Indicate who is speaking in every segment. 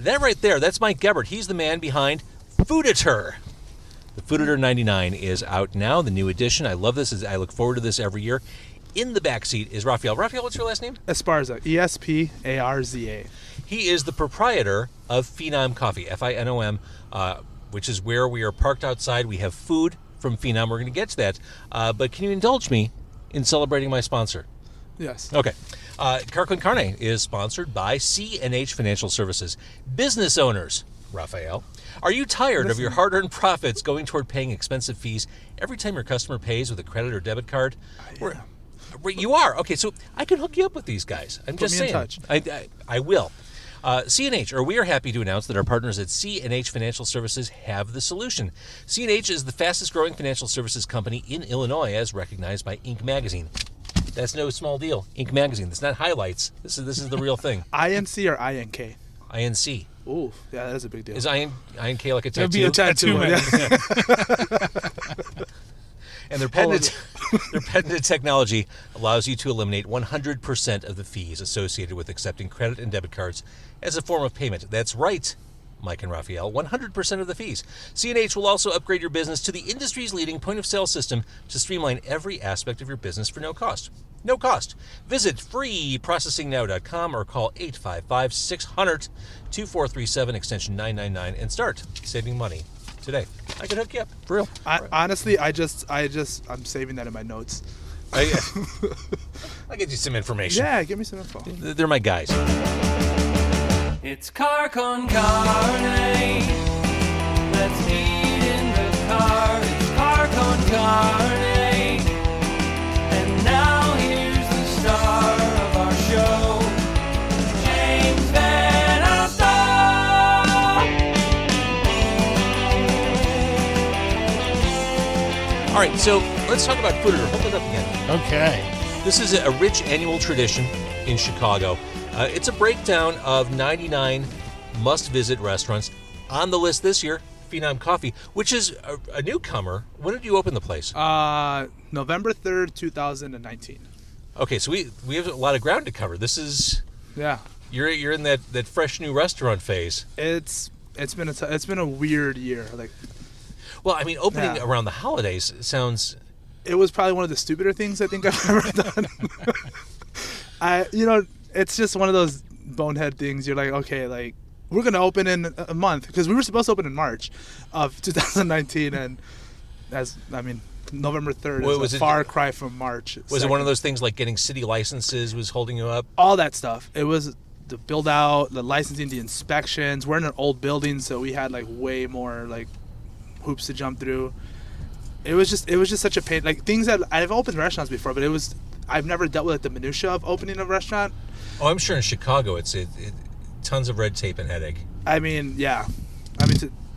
Speaker 1: That right there, that's Mike Gebert. He's the man behind Fooditor. The Fooditor 99 is out now, the new edition. I love this. I look forward to this every year. In the back seat is Rafael. Rafael, what's your last name?
Speaker 2: Esparza, Esparza.
Speaker 1: He is the proprietor of Finom Coffee, Finom, which is where we are parked outside. We have food from Finom. We're going to get to that. But can you indulge me in celebrating my sponsor?
Speaker 2: Yes.
Speaker 1: Okay. Car Con Carne is sponsored by C&H Financial Services. Business owners, Rafael, are you tired of your hard-earned profits going toward paying expensive fees every time your customer pays with a credit or debit card? You are? Okay, so I can hook you up with these guys. I'm just saying.
Speaker 2: Put me in touch.
Speaker 1: I will. C&H, or we are happy to announce that our partners at C&H Financial Services have the solution. C&H is the fastest growing financial services company in Illinois as recognized by Inc. magazine. That's no small deal. Inc. magazine. That's not highlights. This is the real thing.
Speaker 2: INC or INK?
Speaker 1: INC.
Speaker 2: Ooh, yeah, that is a big deal.
Speaker 1: Is INK like a tattoo?
Speaker 2: It'd be a tattoo.
Speaker 1: And their patented technology allows you to eliminate 100% of the fees associated with accepting credit and debit cards as a form of payment. That's right, Mike and Rafael, 100% of the fees. C&H will also upgrade your business to the industry's leading point-of-sale system to streamline every aspect of your business for no cost. No cost. Visit freeprocessingnow.com or call 855-600-2437 extension 999 and start saving money today. I can hook you up, for real.
Speaker 2: Honestly, I'm saving that in my notes.
Speaker 1: I'll get you some information.
Speaker 2: Yeah, give me some info.
Speaker 1: They're my guys.
Speaker 3: It's Car Con Carne. Let's eat in the car. It's Car Con Carne. And now here's the star of our show, James Van Alstyne.
Speaker 1: All right, so let's talk about Fooditor. Hold it up again.
Speaker 4: Okay.
Speaker 1: This is a rich annual tradition in Chicago. It's a breakdown of 99 must-visit restaurants. On the list this year, Finom Coffee, which is a newcomer. When did you open the place?
Speaker 2: November 3rd, 2019.
Speaker 1: Okay, so we have a lot of ground to cover. This is you're in that fresh new restaurant phase.
Speaker 2: It's been a weird year.
Speaker 1: Well, I mean, opening around the holidays sounds.
Speaker 2: It was probably one of the stupider things I think I've ever done. It's just one of those bonehead things. You're like, okay, we're going to open in a month because we were supposed to open in March of 2019. And November 3rd is a far cry from March.
Speaker 1: Was it one of those things like getting city licenses was holding you up?
Speaker 2: All that stuff. It was the build out, the licensing, the inspections. We're in an old building, so we had way more hoops to jump through. It was just such a pain. Things that I've opened restaurants before, but I've never dealt with the minutia of opening a restaurant.
Speaker 1: Oh, I'm sure in Chicago it's tons of red tape and headache.
Speaker 2: I mean, yeah.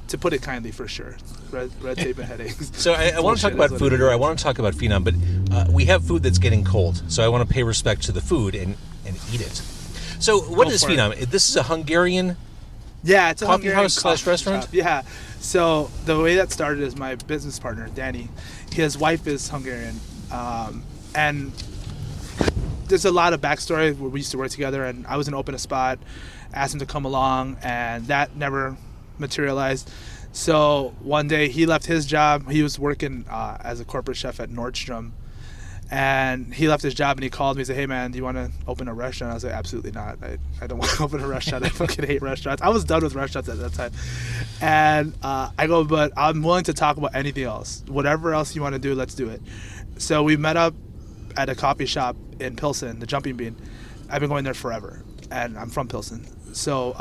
Speaker 2: To put it kindly, for sure. Red tape and headaches.
Speaker 1: So I want to talk about Fooditor. I want to talk about Finom, but we have food that's getting cold. So I want to pay respect to the food and eat it. So what is Finom? This is a Hungarian
Speaker 2: it's a
Speaker 1: coffee
Speaker 2: Hungarian
Speaker 1: house / restaurant?
Speaker 2: Shop. Yeah. So the way that started is my business partner, Danny. His wife is Hungarian. And there's a lot of backstory where we used to work together, and I was going to open a spot, asked him to come along, and that never materialized. So one day he left his job. He was working as a corporate chef at Nordstrom, and he left his job and he called me and said, "Hey man, do you want to open a restaurant?" I was like, "Absolutely not. I don't want to open a restaurant. I fucking hate restaurants." I was done with restaurants at that time. And I go, "But I'm willing to talk about anything else. Whatever else you want to do, let's do it." So we met up at a coffee shop in Pilsen, the Jumping Bean. I've been going there forever, and I'm from Pilsen. So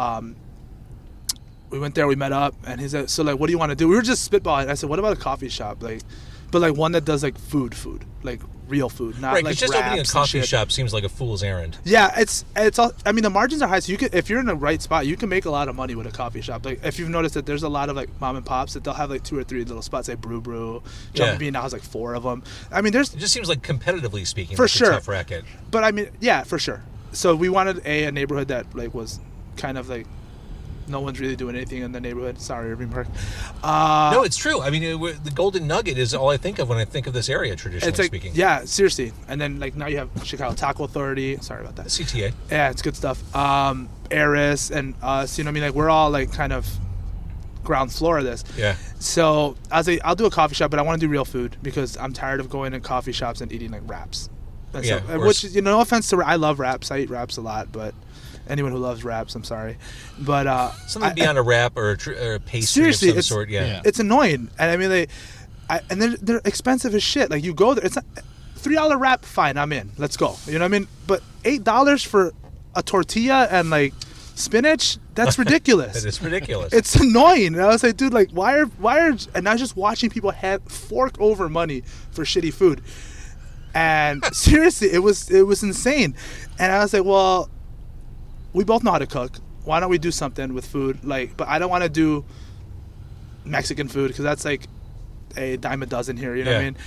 Speaker 2: we went there, we met up, and he said, "So what do you want to do?" We were just spitballing. I said, "What about a coffee shop? But one that does food, real food, not
Speaker 1: right, just opening a coffee shop seems like a fool's errand."
Speaker 2: Yeah, it's all. I mean, the margins are high, so if you're in the right spot, you can make a lot of money with a coffee shop. If you've noticed that there's a lot of mom and pops that they'll have 2 or 3 little spots, Brew. Jumping Bean now has 4 of them. I mean, it
Speaker 1: just seems like competitively speaking,
Speaker 2: for sure,
Speaker 1: a tough racket.
Speaker 2: But I mean, yeah, for sure. So we wanted a neighborhood that was kind of No one's really doing anything in the neighborhood. Sorry, Irving Park.
Speaker 1: No, it's true. I mean, the Golden Nugget is all I think of when I think of this area, traditionally
Speaker 2: it's like,
Speaker 1: speaking.
Speaker 2: Yeah, seriously. And then like now you have Chicago Taco Authority. Sorry about that.
Speaker 1: CTA.
Speaker 2: Yeah, it's good stuff. Eris and us, you know what I mean? Like we're all like kind of ground floor of this.
Speaker 1: Yeah.
Speaker 2: So I was like, I'll do a coffee shop, but I want to do real food because I'm tired of going to coffee shops and eating like wraps. And
Speaker 1: Yeah,
Speaker 2: so, which, you know, no offense to, I love wraps. I eat wraps a lot, but anyone who loves wraps, I'm sorry. But
Speaker 1: something beyond a wrap or a pastry
Speaker 2: seriously,
Speaker 1: of some sort. Yeah.
Speaker 2: It's annoying. And I mean, and they're expensive as shit. Like you go there, it's not $3 wrap, fine, I'm in. Let's go. You know what I mean? But $8 for a tortilla and like spinach, that's ridiculous.
Speaker 1: That is ridiculous.
Speaker 2: It's annoying. And I was like, dude, like why are and I was just watching people fork over money for shitty food. And seriously, it was insane. And I was like, well, we both know how to cook. Why don't we do something with food? Like, but I don't want to do Mexican food because that's like a dime a dozen here, you know what I mean?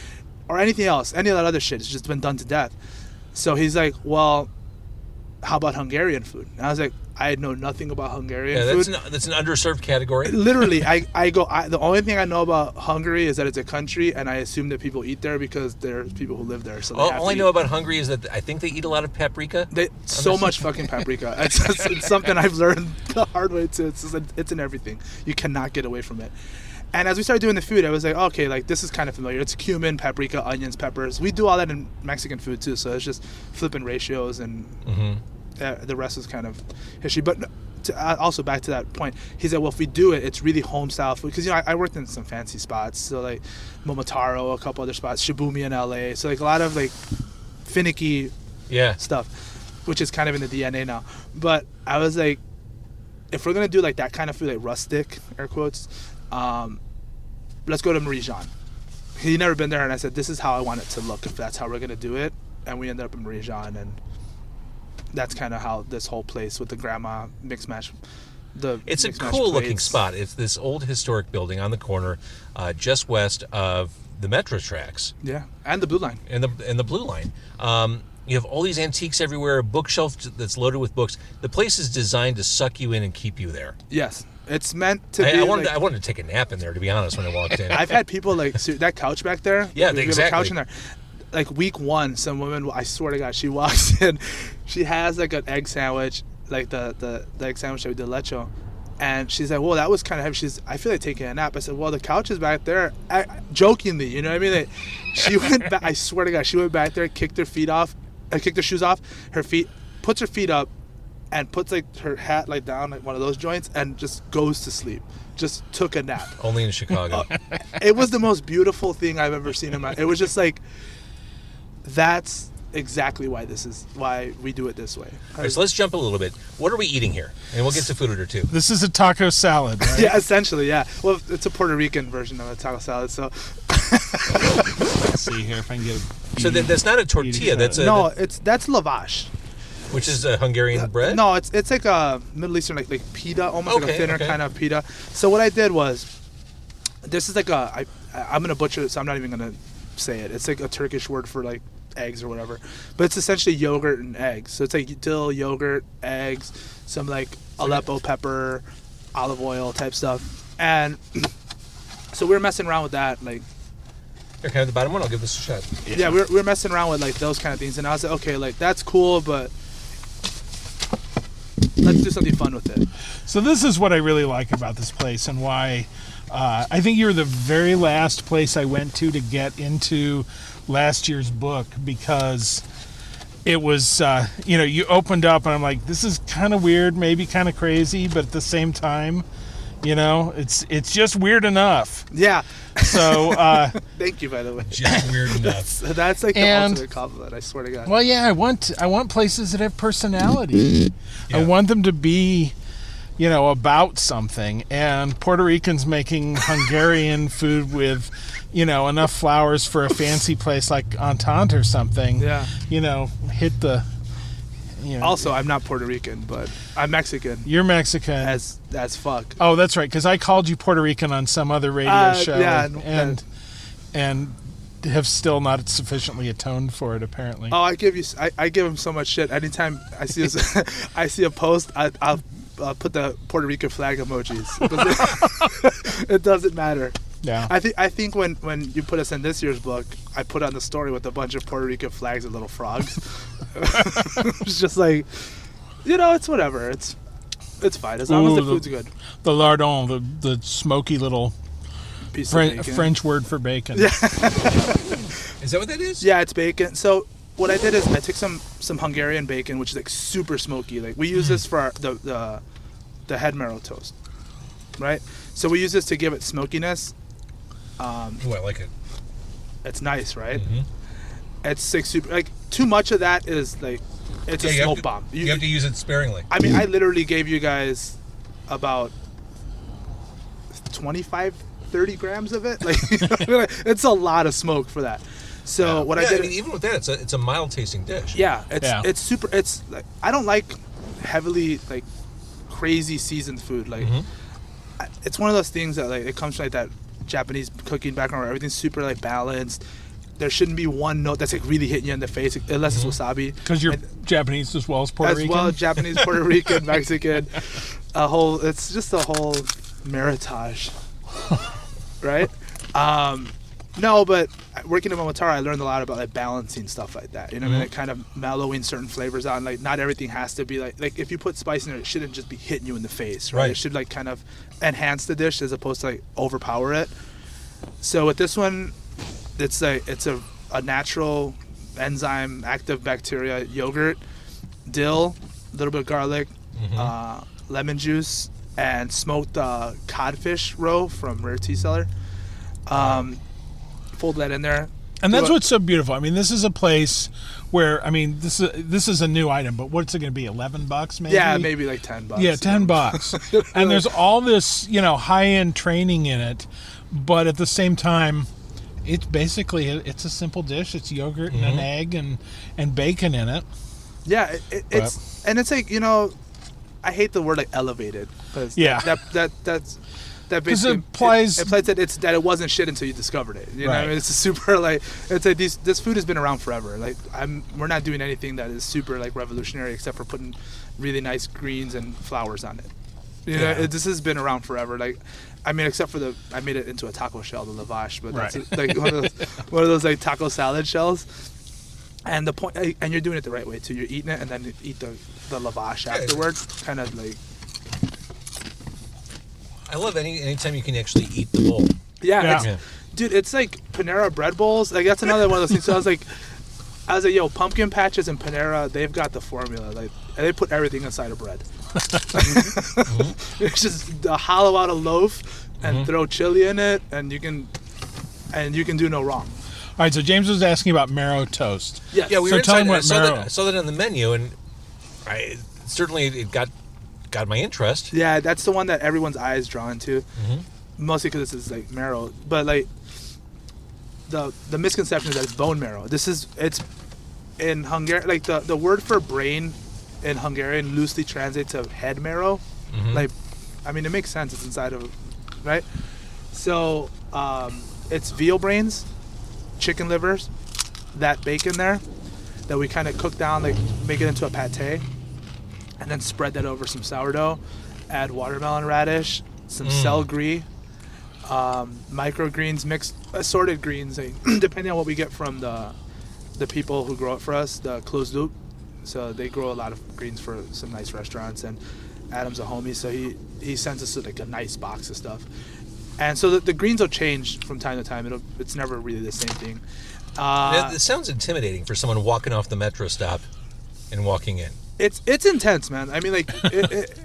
Speaker 2: Or anything else, any of that other shit. It's just been done to death. So he's like, well, how about Hungarian food? And I was like, I know nothing about Hungarian food.
Speaker 1: That's an underserved category.
Speaker 2: Literally, the only thing I know about Hungary is that it's a country, and I assume that people eat there because there's people who live there. So
Speaker 1: all I know about Hungary is that I think they eat a lot of paprika.
Speaker 2: So much fucking paprika. It's something I've learned the hard way too. It's in everything. You cannot get away from it. And as we started doing the food, I was like, okay, like this is kind of familiar. It's cumin, paprika, onions, peppers. We do all that in Mexican food too, so it's just flipping ratios and the rest is kind of history. But also back to that point, he said, well, if we do it, it's really home style food. Because, you know, I worked in some fancy spots, so like Momotaro, a couple other spots, Shibumi in LA. So like a lot of like finicky stuff, which is kind of in the DNA now. But I was like, if we're going to do like that kind of food, like rustic, air quotes, let's go to Marie Jean. He'd never been there, and I said, this is how I want it to look if that's how we're going to do it. And we ended up in Marie Jean, and that's kind of how this whole place with the grandma mix mash.
Speaker 1: It's a cool looking spot. It's this old historic building on the corner, just west of the metro tracks.
Speaker 2: Yeah, and the Blue Line.
Speaker 1: And the Blue Line. You have all these antiques everywhere, a bookshelf that's loaded with books. The place is designed to suck you in and keep you there.
Speaker 2: Yes. It's meant to be.
Speaker 1: I wanted to take a nap in there, to be honest, when I walked in.
Speaker 2: I've had people like that couch back there.
Speaker 1: Yeah,
Speaker 2: we
Speaker 1: exactly.
Speaker 2: have a couch in there. Like week one, some woman, I swear to God, she walks in, she has like an egg sandwich, like the egg sandwich that we did lecho, and she's like, well, that was kind of heavy. I feel like taking a nap. I said, well, the couch is back there. Jokingly, you know what I mean? Like, she went back, I swear to God, she went back there, kicked her shoes off, her feet, puts her feet up, and puts like her hat like down like one of those joints and just goes to sleep. Just took a nap.
Speaker 1: Only in Chicago.
Speaker 2: It was the most beautiful thing I've ever seen in my. It was just like, that's exactly why we do it this way.
Speaker 1: All right, so let's jump a little bit. What are we eating here? And we'll get to Fooditor too.
Speaker 4: This is a taco salad, right?
Speaker 2: Yeah, essentially, yeah. Well, it's a Puerto Rican version of a taco salad, so.
Speaker 4: Let's see here if I can get a.
Speaker 1: So that's not a tortilla. That's
Speaker 2: lavash.
Speaker 1: Which is a Hungarian bread?
Speaker 2: No, it's like a Middle Eastern like pita, almost like a thinner kind of pita. So what I did was, this is like I'm gonna butcher it, so I'm not even gonna say it. It's like a Turkish word for like eggs or whatever, but it's essentially yogurt and eggs. So it's like dill, yogurt, eggs, some like Aleppo pepper, olive oil type stuff, and so we were messing around with that like.
Speaker 1: Here, can I have the bottom one? I'll give this a shot.
Speaker 2: Yeah, we were messing around with like those kind of things, and I was like, okay, like that's cool, but let's do something fun with it.
Speaker 4: So this is what I really like about this place and why I think you're the very last place I went to get into last year's book, because it was, you opened up and I'm like, this is kind of weird, maybe kind of crazy, but at the same time, it's just weird enough.
Speaker 2: Yeah.
Speaker 4: So
Speaker 2: thank you, by the way.
Speaker 1: Just weird enough.
Speaker 2: That's like the ultimate compliment, I swear to God.
Speaker 4: Well, yeah, I want places that have personality. Yeah. I want them to be, about something. And Puerto Ricans making Hungarian food with, enough flowers for a fancy place like Entente or something.
Speaker 2: Yeah.
Speaker 4: Hit the.
Speaker 2: Also, I'm not Puerto Rican, but I'm Mexican.
Speaker 4: You're Mexican.
Speaker 2: As fuck.
Speaker 4: Oh, that's right, because I called you Puerto Rican on some other radio show.
Speaker 2: Yeah,
Speaker 4: and have still not sufficiently atoned for it, apparently.
Speaker 2: Oh, I give him so much shit. Anytime I see I see a post, I'll put the Puerto Rican flag emojis. It doesn't matter.
Speaker 4: Yeah.
Speaker 2: I think when you put us in this year's book, I put on the story with a bunch of Puerto Rican flags and little frogs. It's just like, it's whatever. It's fine as long as the food's good.
Speaker 4: The lardon, the smoky little
Speaker 2: Piece of bacon.
Speaker 4: French word for bacon.
Speaker 2: Yeah.
Speaker 1: Is that what that is?
Speaker 2: Yeah, it's bacon. So what I did is I took some Hungarian bacon, which is like super smoky. Like we use this for the head marrow toast, right? So we use this to give it smokiness.
Speaker 1: I like it.
Speaker 2: It's nice, right?
Speaker 1: Mm-hmm.
Speaker 2: It's like super. Like too much of that is like it's a smoke bomb.
Speaker 1: You have to use it sparingly.
Speaker 2: I mean, I literally gave you guys about 25, 30 grams of it. Like it's a lot of smoke for that. So what I did,
Speaker 1: even with that, it's a mild tasting dish.
Speaker 2: Yeah, it's super. It's like I don't like heavily like crazy seasoned food. Like it's one of those things that like it comes from like that Japanese cooking background where everything's super like balanced. There shouldn't be one note that's like really hitting you in the face unless it's wasabi.
Speaker 4: Because you're Japanese as well as Puerto Rican.
Speaker 2: As well, Japanese, Puerto Rican, Mexican, it's just a whole maritage, right? No, but working in Momotaro, I learned a lot about like balancing stuff like that. You know what I mean? Like kind of mellowing certain flavors out. And, like not everything has to be like if you put spice in there, it shouldn't just be hitting you in the face, right? It should like kind of enhance the dish as opposed to like overpower it. So with this one, it's a natural enzyme, active bacteria yogurt, dill, a little bit of garlic, lemon juice, and smoked codfish roe from Rare Tea Cellar. Fold that in there.
Speaker 4: And that's what's so beautiful. I mean, this is a place where, I mean, this is a new item, but what's it going to be, $11 maybe?
Speaker 2: Yeah, maybe like $10.
Speaker 4: Yeah, $10. And there's all this, high-end training in it, but at the same time, it's basically, it's a simple dish. It's yogurt and an egg and bacon in it.
Speaker 2: Yeah, it's like, I hate the word like elevated. Cause that basically
Speaker 4: implies
Speaker 2: that it wasn't shit until you discovered it. You know, what I mean? It's a super like it's like this food has been around forever. Like we're not doing anything that is super like revolutionary except for putting really nice greens and flowers on it. You know, this has been around forever. Like, I mean, except for I made it into a taco shell, the lavash, but that's like one of those like taco salad shells. And the point, and you're doing it the right way too. You're eating it and then you eat the lavash afterwards, kind of like.
Speaker 1: I love anytime you can actually eat the bowl.
Speaker 2: Yeah. Dude, it's like Panera bread bowls. Like that's another one of those things. So I was like, yo, pumpkin patches and Panera, they've got the formula. Like, and they put everything inside of bread. It's just hollow out a loaf and throw chili in it, and you can do no wrong.
Speaker 4: All right, so James was asking about marrow toast.
Speaker 2: Yes.
Speaker 1: Yeah, we
Speaker 4: so
Speaker 1: were
Speaker 4: tell him
Speaker 1: inside.
Speaker 4: what marrow.
Speaker 1: I saw that on the menu, and it got my interest.
Speaker 2: Yeah, that's the one that everyone's eyes drawn to, mostly because it's like marrow. But like the misconception is that it's bone marrow. It's in Hungarian, like the word for brain in Hungarian loosely translates to head marrow. Like, I mean, it makes sense. It's inside of, right? So it's veal brains, chicken livers, that bacon there that we kind of cook down, like make it into a pate. And then spread that over some sourdough, add watermelon radish, some celery, microgreens, mixed assorted greens, depending on what we get from the people who grow it for us, the closed loop. So they grow a lot of greens for some nice restaurants, and Adam's a homie, so he sends us like a nice box of stuff. And so the greens will change from time to time. It's never really the same thing.
Speaker 1: It sounds intimidating for someone walking off the metro stop and walking in.
Speaker 2: It's intense, man. I mean, like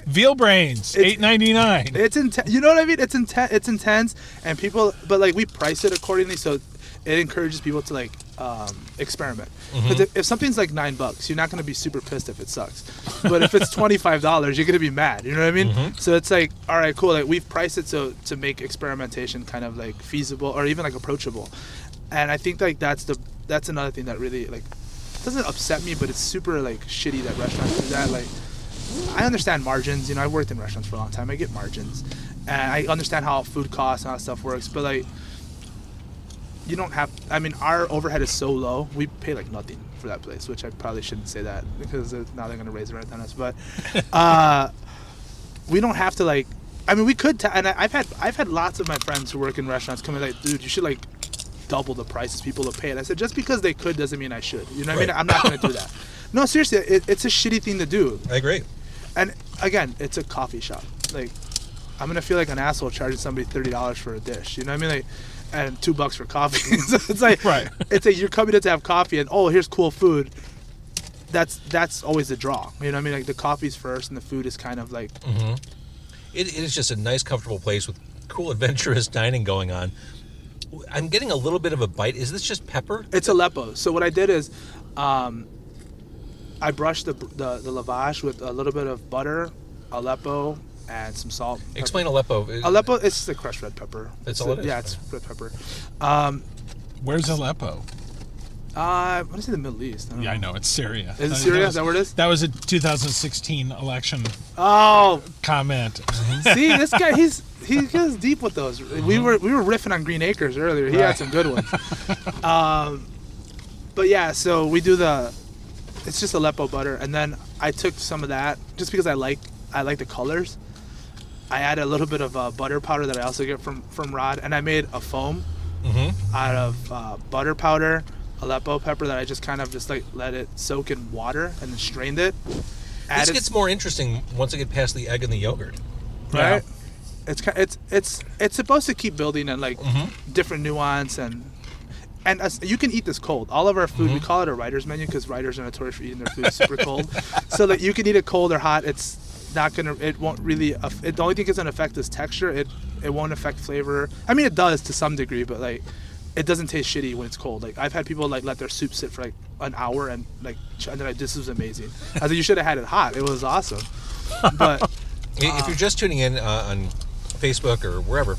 Speaker 4: veal brains, $8.99.
Speaker 2: It's intense. You know what I mean? It's intense, and people. But like we price it accordingly, so it encourages people to like experiment. Because if something's like $9, you're not gonna be super pissed if it sucks. But if it's $25, you're gonna be mad. You know what I mean? So it's like, all right, cool. Like we've priced it so to make experimentation kind of like feasible or even like approachable. And I think like that's another thing that really like. Doesn't upset me, but it's super like shitty that restaurants do that. Like, I understand margins. You know, I worked in restaurants for a long time. I get margins, and I understand how food costs and how stuff works. But like, you don't have. I mean, our overhead is so low. We pay like nothing for that place, which I probably shouldn't say that because now they're gonna raise the rent on us. But we don't have to like. I mean, we could, and I've had lots of my friends who work in restaurants come in like, dude, you should like double the prices people to pay. And I said, just because they could doesn't mean I should. You know what I mean? I'm not going to do that. No, seriously, it's a shitty thing to do.
Speaker 1: I agree.
Speaker 2: And again, it's a coffee shop. Like, I'm gonna feel like an asshole charging somebody $30 for a dish. You know what I mean? Like, and $2 for coffee. So it's like,
Speaker 4: right.
Speaker 2: It's like you're coming in to have coffee, and oh, here's cool food. That's always the draw. You know what I mean? Like the coffee's first, and the food is kind of like.
Speaker 1: Mm-hmm. It is just a nice, comfortable place with cool, adventurous dining going on. I'm getting a little bit of a bite. Is this just pepper?
Speaker 2: It's Aleppo. So what I did is, I brushed the lavage with a little bit of butter, Aleppo, and some salt.
Speaker 1: Explain Aleppo.
Speaker 2: Aleppo, it's the crushed red pepper.
Speaker 1: That's all it is?
Speaker 2: Yeah, it's red pepper.
Speaker 4: Where's Aleppo?
Speaker 2: I want to say the Middle East.
Speaker 4: Yeah, I know. It's Syria.
Speaker 2: Is it Syria? Is that where it is?
Speaker 4: That was a 2016 election comment.
Speaker 2: See, this guy, he goes deep with those. We were riffing on Green Acres earlier. He had some good ones. But yeah, so we do it's just Aleppo butter, and then I took some of that just because I like the colors. I added a little bit of butter powder that I also get from Rod, and I made a foam out of butter powder, Aleppo pepper that I just kind of just like let it soak in water and then strained it.
Speaker 1: This gets more interesting once I get past the egg and the yogurt.
Speaker 2: Right? Yeah. It's supposed to keep building and like different nuance and you can eat this cold. All of our food, we call it a writer's menu because writers are notorious for eating their food super cold. So like you can eat it cold or hot. It's not gonna. It won't really. The only thing it's gonna affect is texture. It won't affect flavor. I mean, it does to some degree, but like it doesn't taste shitty when it's cold. Like I've had people like let their soup sit for like an hour and like and they're like, this was amazing. I was like, you should have had it hot. It was awesome. But
Speaker 1: if you're just tuning in on Facebook or wherever,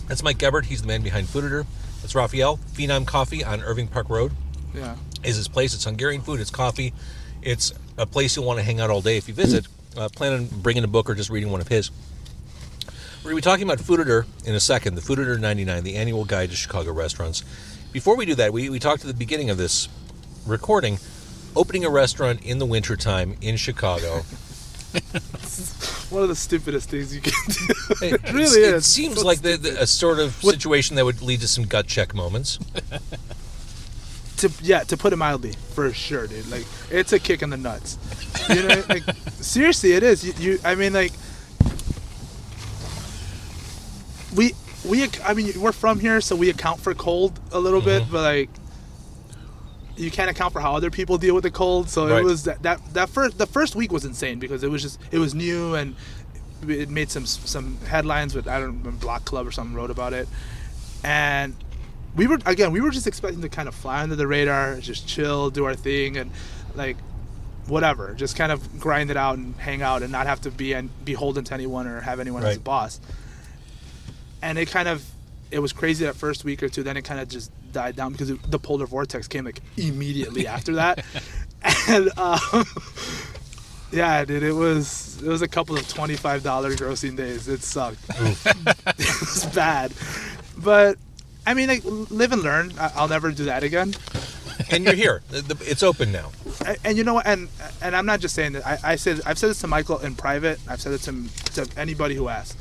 Speaker 1: that's Mike Gebert. He's the man behind Fooditor. That's Rafael. Finom Coffee on Irving Park Road.
Speaker 2: Yeah,
Speaker 1: is his place. It's Hungarian food. It's coffee. It's a place you'll want to hang out all day if you visit. Plan on bringing a book or just reading one of his. We're going to be talking about Fooditor in a second, the Fooditor 99, the annual guide to Chicago restaurants. Before we do that, we talked at the beginning of this recording, opening a restaurant in the wintertime in Chicago.
Speaker 2: One of the stupidest things you can do. It really is.
Speaker 1: It seems like a sort of situation that would lead to some gut check moments.
Speaker 2: To put it mildly, for sure, dude. Like, it's a kick in the nuts. You know, like, seriously, it is. I mean, like, I mean, we're from here, so we account for cold a little bit, but like, you can't account for how other people deal with the cold. So it was the first week was insane because it was new and it made some headlines with, I don't remember, Block Club or something wrote about it, and we were just expecting to kind of fly under the radar, just chill, do our thing, and like whatever, just kind of grind it out and hang out and not have to be beholden to anyone or have anyone as a boss. And it was crazy that first week or two. Then it kind of just died down because the polar vortex came like immediately after that. And yeah, dude, it was a couple of $25 grossing days. It sucked. It was bad, but I mean, like, live and learn. I'll never do that again.
Speaker 1: And you're here. It's open now.
Speaker 2: And you know what? And I'm not just saying that. I've said this to Michael in private. I've said it to anybody who asks.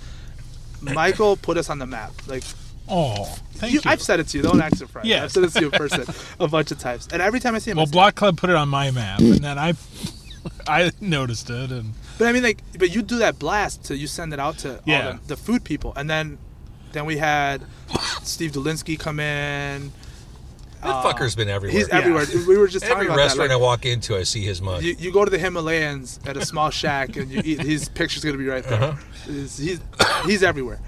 Speaker 2: Michael put us on the map. Like,
Speaker 4: thank you.
Speaker 2: I've said it to you. Don't act surprised.
Speaker 4: Yeah.
Speaker 2: I've said it to you in person a bunch of times. And every time I see him,
Speaker 4: Block Club put it on my map, and then I noticed it.
Speaker 2: But I mean, like, but you do that blast, so you send it out to all the food people, and then we had Steve Dolinsky come in.
Speaker 1: That fucker's been everywhere.
Speaker 2: He's everywhere. We were just talking
Speaker 1: every
Speaker 2: about that.
Speaker 1: restaurant I walk into, I see his mug.
Speaker 2: You go to the Himalayas at a small shack, and you eat. His picture's gonna be right there. He's everywhere.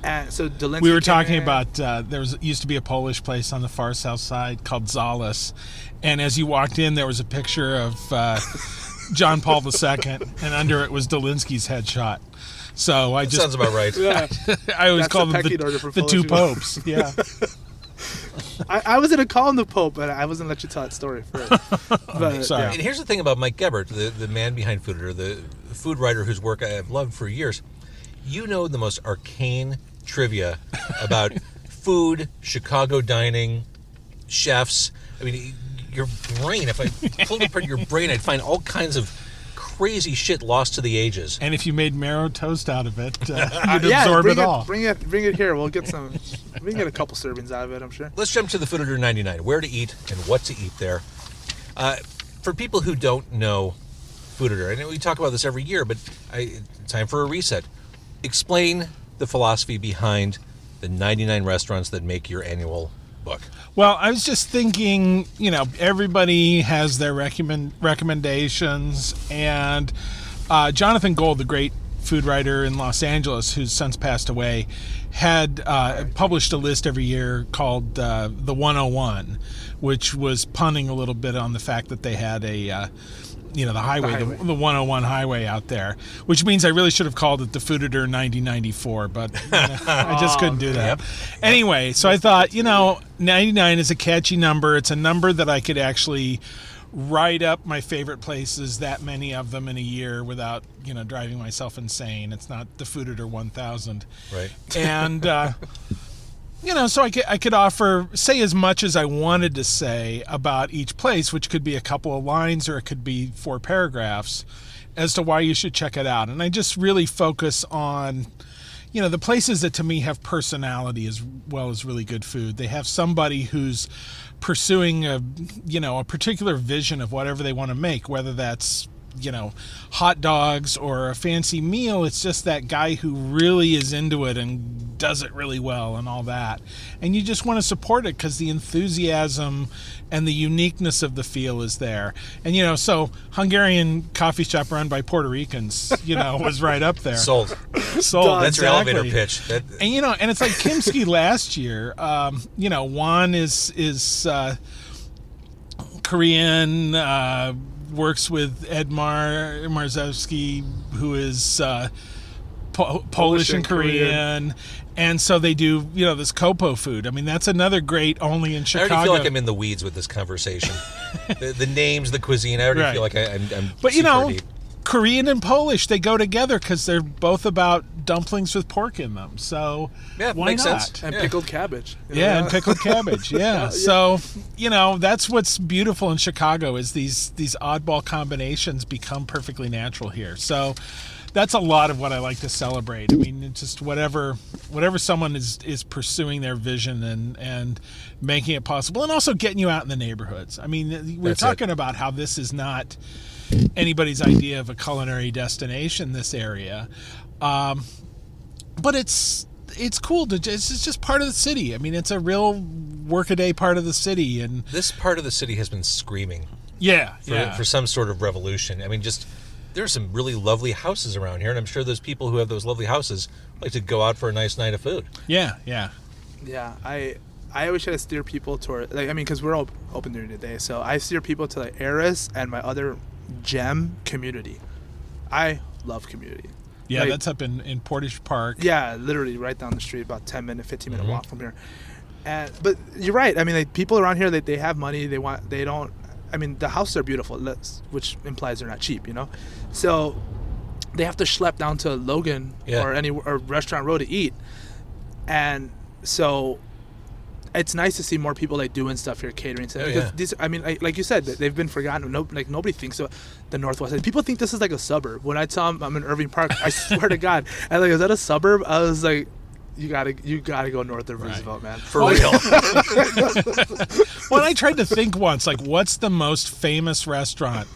Speaker 2: And so Dolinsky
Speaker 4: we were talking about there used to be a Polish place on the far south side called Zalis, and as you walked in, there was a picture of John Paul II, and under it was Dolinsky's headshot. So that
Speaker 1: sounds about right.
Speaker 2: Yeah.
Speaker 4: I always call them the two popes. Yeah.
Speaker 2: I was going to call him the Pope, but I wasn't going to let you tell that story first. But,
Speaker 4: sorry.
Speaker 1: And here's the thing about Mike Gebert, the man behind Fooditor, the food writer whose work I have loved for years. You know the most arcane trivia about food, Chicago dining, chefs. I mean, your brain, if I pulled apart your brain, I'd find all kinds of crazy shit lost to the ages.
Speaker 4: And if you made marrow toast out of it, you'd absorb it all.
Speaker 2: Bring it here. We'll get some. We can get a couple servings out of it, I'm sure.
Speaker 1: Let's jump to the Fooditor 99. Where to eat and what to eat there. For people who don't know Fooditor, and we talk about this every year, but time for a reset. Explain the philosophy behind the 99 restaurants that make your annual book.
Speaker 4: Well, I was just thinking, everybody has their recommendations, and Jonathan Gold, the great food writer in Los Angeles, who's since passed away, had published a list every year called the 101, which was punning a little bit on the fact that they had the highway, the 101 highway out there, which means I really should have called it the Fooditor 9094, but I just couldn't do that. Yep. Anyway, so I thought, 99 is a catchy number. It's a number that I could actually write up my favorite places, that many of them in a year, without driving myself insane. It's not the Fooditor 1000,
Speaker 1: right?
Speaker 4: And so I could say as much as I wanted to say about each place, which could be a couple of lines or it could be 4 paragraphs, as to why you should check it out. And I just really focus on the places that to me have personality as well as really good food. They have somebody who's pursuing a particular vision of whatever they want to make, whether that's hot dogs or a fancy meal. It's just that guy who really is into it and does it really well and all that. And you just want to support it because the enthusiasm and the uniqueness of the feel is there. And, so Hungarian coffee shop run by Puerto Ricans, was right up there.
Speaker 1: Sold.
Speaker 4: That's
Speaker 1: your elevator pitch.
Speaker 4: And, and it's like Kimsky last year. Juan is Korean, works with Edmar Marzowski, who is Polish and Korean. And so they do, this Kopo food. I mean, that's another great only in Chicago.
Speaker 1: I already feel like I'm in the weeds with this conversation. the names, the cuisine, I already feel like I'm
Speaker 4: But,
Speaker 1: super deep.
Speaker 4: Korean and Polish, they go together because they're both about dumplings with pork in them. So why
Speaker 1: makes
Speaker 4: not?
Speaker 1: sense.
Speaker 2: And pickled cabbage.
Speaker 4: And pickled cabbage. Yeah. So, that's what's beautiful in Chicago is these oddball combinations become perfectly natural here. So that's a lot of what I like to celebrate. I mean, it's just whatever someone is pursuing their vision and making it possible, and also getting you out in the neighborhoods. I mean, we're talking about how this is not anybody's idea of a culinary destination, this area, but it's cool it's just part of the city. I mean, it's a real workaday part of the city, and
Speaker 1: this part of the city has been screaming for some sort of revolution. I mean, there's some really lovely houses around here, and I'm sure those people who have those lovely houses like to go out for a nice night of food.
Speaker 2: Yeah. I always try to steer people toward, because we're all open during the day, so I steer people to Eris and my other gem, Community. I love Community.
Speaker 4: Yeah, that's up in Portage Park.
Speaker 2: Yeah, literally right down the street, about 15-minute walk from here. But you're right. I mean, people around here, they have money. The houses are beautiful, which implies they're not cheap, So they have to schlep down to Logan or Restaurant Row to eat. And so it's nice to see more people doing stuff here, catering stuff. These, like you said, they've been forgotten. Nobody thinks of the Northwest. People think this is like a suburb. When I tell them I'm in Irving Park, I swear to God, I'm like, is that a suburb? I was like, you gotta go north of Roosevelt, man.
Speaker 1: For real.
Speaker 4: Well, I tried to think once, what's the most famous restaurant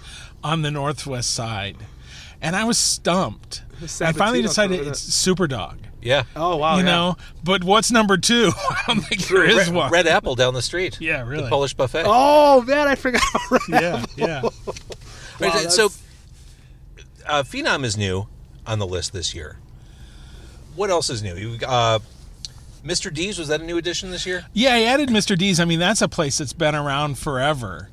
Speaker 4: on the Northwest side? And I was stumped. I finally decided it's Superdog.
Speaker 1: Yeah.
Speaker 2: Oh, wow.
Speaker 4: You know, but what's number 2? I don't think there is one.
Speaker 1: Red Apple down the street.
Speaker 4: Yeah, really.
Speaker 1: The Polish buffet.
Speaker 2: Oh, man, I forgot.
Speaker 4: Yeah.
Speaker 1: Wow, so, Finom is new on the list this year. What else is new? Mr. D's, was that a new addition this year?
Speaker 4: Yeah, I added Mr. D's. I mean, that's a place that's been around forever.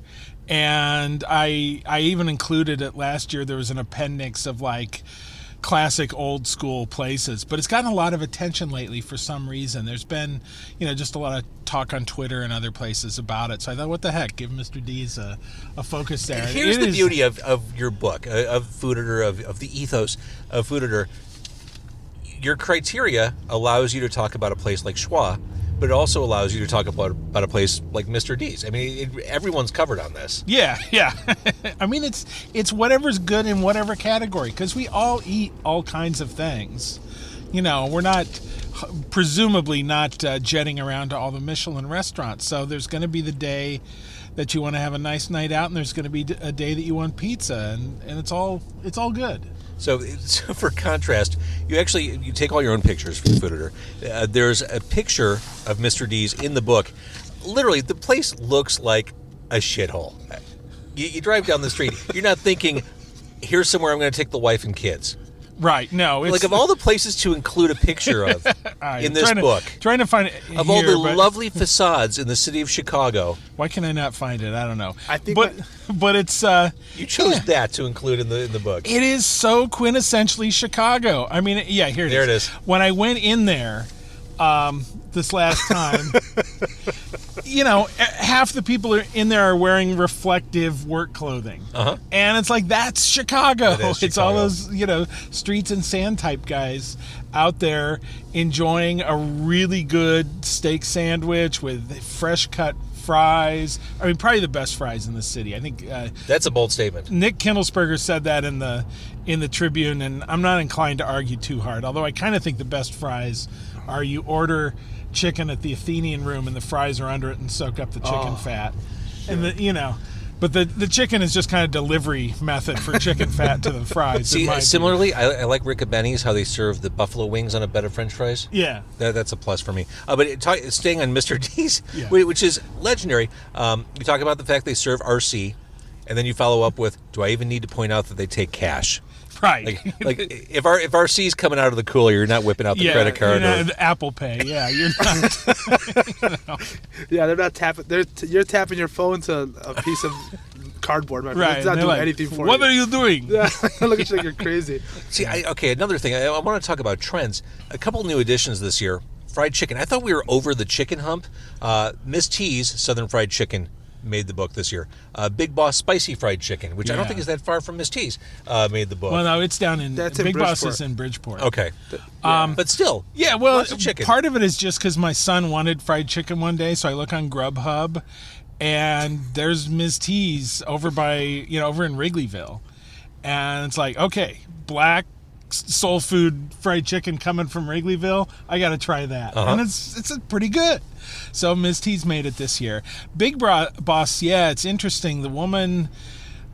Speaker 4: And I even included it last year. There was an appendix of classic old school places, but it's gotten a lot of attention lately for some reason. There's been, just a lot of talk on Twitter and other places about it. So I thought, what the heck, give Mr. D's a focus there.
Speaker 1: Here's the beauty of your book, of Fooditor, of the ethos of Fooditor. Your criteria allows you to talk about a place like Schwa, but it also allows you to talk about a place like Mr. D's. I mean, everyone's covered on this.
Speaker 4: Yeah. I mean, it's whatever's good in whatever category, because we all eat all kinds of things. You know, we're not, presumably not jetting around to all the Michelin restaurants. So there's going to be the day that you want to have a nice night out, and there's going to be a day that you want pizza, and it's all good.
Speaker 1: So for contrast, you take all your own pictures for the Fooditor. There's a picture of Mr. D's in the book. Literally, the place looks like a shithole. You drive down the street, you're not thinking, here's somewhere I'm going to take the wife and kids.
Speaker 4: Right, no. It's,
Speaker 1: like, of all the places to include a picture of in this book,
Speaker 4: trying to find it
Speaker 1: of
Speaker 4: here,
Speaker 1: all the lovely facades in the city of Chicago.
Speaker 4: Why can I not find it? I don't know.
Speaker 2: I think
Speaker 4: but it's
Speaker 1: you chose that to include in the book.
Speaker 4: It is so quintessentially Chicago. I mean, yeah, here it is.
Speaker 1: There it is.
Speaker 4: When I went in there this last time, you know, half the people in there are wearing reflective work clothing.
Speaker 1: Uh-huh.
Speaker 4: And it's like, that's Chicago.
Speaker 1: It is
Speaker 4: It's
Speaker 1: Chicago.
Speaker 4: all those, you know, streets and sand type guys out there enjoying a really good steak sandwich with fresh cut fries. I mean, probably the best fries in the city. I think
Speaker 1: That's a bold statement.
Speaker 4: Nick Kindlesberger said that in the Tribune, and I'm not inclined to argue too hard. Although I kind of think the best fries are you order chicken at the Athenian Room and the fries are under it and soak up the chicken fat, and but the chicken is just kind of delivery method for chicken fat to the fries.
Speaker 1: See, similarly, I like Rick and Benny's, how they serve the buffalo wings on a bed of French fries.
Speaker 4: Yeah.
Speaker 1: That's a plus for me. But staying on Mr. D's,
Speaker 4: Yeah.
Speaker 1: which is legendary, you talk about the fact they serve RC, and then you follow up with, do I even need to point out that they take cash?
Speaker 4: Right.
Speaker 1: Like if RC's coming out of the cooler, you're not whipping out the credit card.
Speaker 4: You're not Apple Pay. Yeah, you're not.
Speaker 2: Yeah, they're not tapping. You're tapping your phone to a piece of cardboard. My friend.
Speaker 4: Right.
Speaker 2: It's not
Speaker 4: They're
Speaker 2: doing
Speaker 4: like,
Speaker 2: anything for
Speaker 4: what
Speaker 2: you.
Speaker 4: are you doing?
Speaker 2: Yeah, look at you like you're crazy.
Speaker 1: See, another thing. I want to talk about trends. A couple new additions this year. Fried chicken. I thought we were over the chicken hump. Miss T's Southern Fried Chicken made the book this year. Big Boss Spicy Fried Chicken, which I don't
Speaker 4: Yeah.
Speaker 1: think is that far from Miss T's, made the book.
Speaker 4: Well, no, it's down in
Speaker 2: That's in
Speaker 4: Big Boss
Speaker 2: Bridgeport.
Speaker 4: is in Bridgeport.
Speaker 1: Okay. But still.
Speaker 4: Yeah, well,
Speaker 1: lots of chicken.
Speaker 4: part of it is just because my son wanted fried chicken one day, so I look on Grubhub, and there's Ms. T's over in Wrigleyville, and it's like, okay, black soul food fried chicken coming from Wrigleyville, I got to try that, and it's pretty good. So Ms. T's made it this year. Big Boss, yeah, it's interesting. The woman,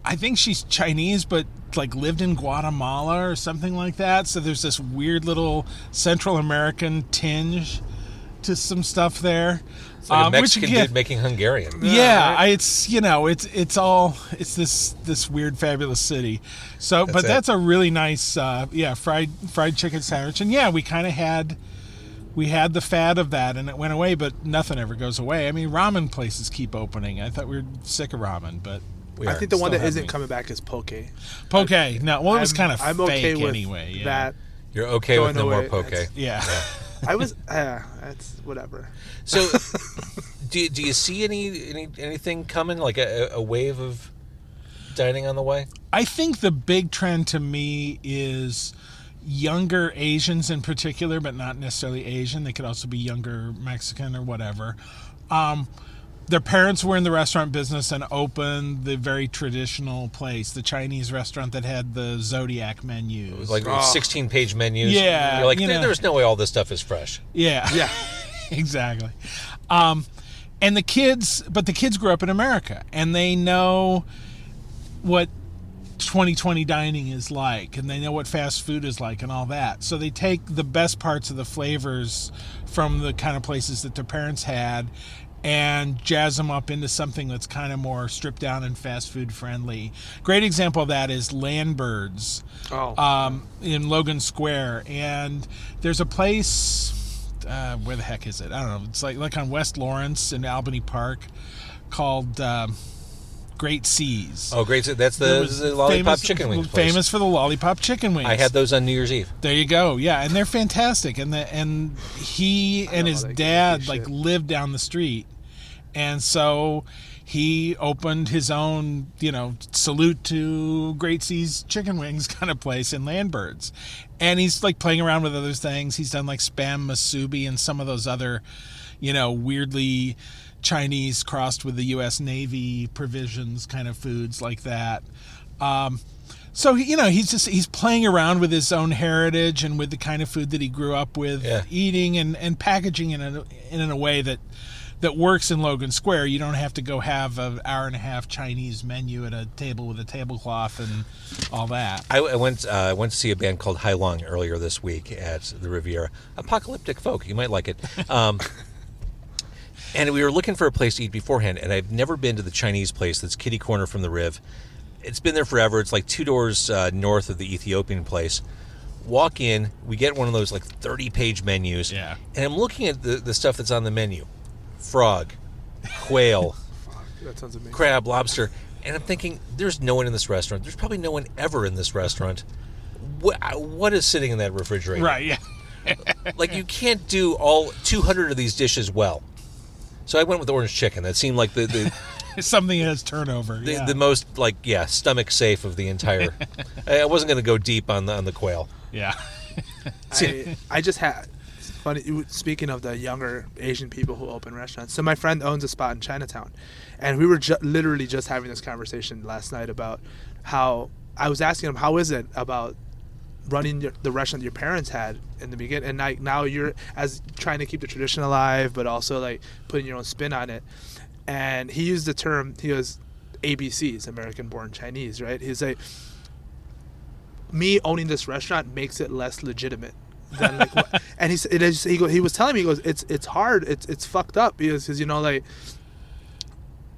Speaker 4: I think she's Chinese, but like lived in Guatemala or something like that. So there's this weird little Central American tinge to some stuff there.
Speaker 1: It's like a Mexican
Speaker 4: which, again,
Speaker 1: dude making Hungarian.
Speaker 4: yeah, it's this weird fabulous city. So, that's a really nice fried chicken sandwich. And yeah, we kind of had the fad of that, and it went away, but nothing ever goes away. I mean, ramen places keep opening. I thought we were sick of ramen, but
Speaker 2: I think the one
Speaker 1: Still
Speaker 2: that isn't
Speaker 1: happening.
Speaker 2: coming back is poke.
Speaker 4: poke. No, well, it was kind of
Speaker 2: I'm
Speaker 4: fake
Speaker 2: okay with
Speaker 4: anyway. Yeah.
Speaker 2: that.
Speaker 1: You're okay with
Speaker 2: Going
Speaker 1: no more
Speaker 2: away,
Speaker 1: poke.
Speaker 2: that's-
Speaker 4: Yeah.
Speaker 2: I was. That's whatever.
Speaker 1: So, do you see anything coming, like a wave of dining on the way?
Speaker 4: I think the big trend to me is younger Asians in particular, but not necessarily Asian. They could also be younger Mexican or whatever. Their parents were in the restaurant business and opened the very traditional place, the Chinese restaurant that had the Zodiac menus.
Speaker 1: Like 16-page menus.
Speaker 4: Yeah,
Speaker 1: You're like,
Speaker 4: you know.
Speaker 1: there's no way all this stuff is fresh.
Speaker 4: Yeah.
Speaker 2: Yeah.
Speaker 4: Exactly. And the kids grew up in America, and they know what 2020 dining is like, and they know what fast food is like and all that. So they take the best parts of the flavors from the kind of places that their parents had and jazz them up into something that's kind of more stripped down and fast food friendly. Great example of that is Landbird's in Logan Square. And there's a place, where the heck is it? I don't know. It's like on West Lawrence in Albany Park called Great Seas.
Speaker 1: Oh, great. That's the lollipop chicken wings place.
Speaker 4: Famous for the lollipop chicken wings.
Speaker 1: I had those on New Year's Eve.
Speaker 4: There you go. Yeah, and they're fantastic. And he and his
Speaker 2: they can
Speaker 4: dad
Speaker 2: make shit.
Speaker 4: lived down the street, and so he opened his own, salute to Great Seas chicken wings kind of place in Landbird's, and he's like playing around with other things. He's done like spam masubi and some of those other, weirdly Chinese crossed with the U.S. Navy provisions kind of foods like that. So he's playing around with his own heritage and with the kind of food that he grew up with, eating and packaging in a way that works in Logan Square. You don't have to go have an hour and a half Chinese menu at a table with a tablecloth and all that.
Speaker 1: I went to see a band called Hai Long earlier this week at the Riviera. Apocalyptic folk, you might like it. And we were looking for a place to eat beforehand, and I've never been to the Chinese place that's kitty corner from the Riv. It's been there forever. It's like 2 doors north of the Ethiopian place. Walk in, we get one of those like 30-page menus, and I'm looking at the stuff that's on the menu. Frog, quail,
Speaker 2: that sounds amazing. Crab,
Speaker 1: lobster, and I'm thinking, there's no one in this restaurant. There's probably no one ever in this restaurant. What is sitting in that refrigerator?
Speaker 4: Right, yeah.
Speaker 1: Like, you can't do all 200 of these dishes well. So I went with orange chicken. That seemed like the
Speaker 4: something that has turnover.
Speaker 1: The most stomach safe of the entire. I wasn't going to go deep on the quail.
Speaker 4: Yeah.
Speaker 2: I just had. Funny, speaking of the younger Asian people who open restaurants. So my friend owns a spot in Chinatown, and we were literally just having this conversation last night about how I was asking him, how is it about running the restaurant your parents had in the beginning, and now you're as trying to keep the tradition alive, but also like putting your own spin on it. And he used the term, he goes, ABCs, American Born Chinese, right? He's like, me owning this restaurant makes it less legitimate. Than like what, and he was telling me, he goes, it's hard, it's fucked up because like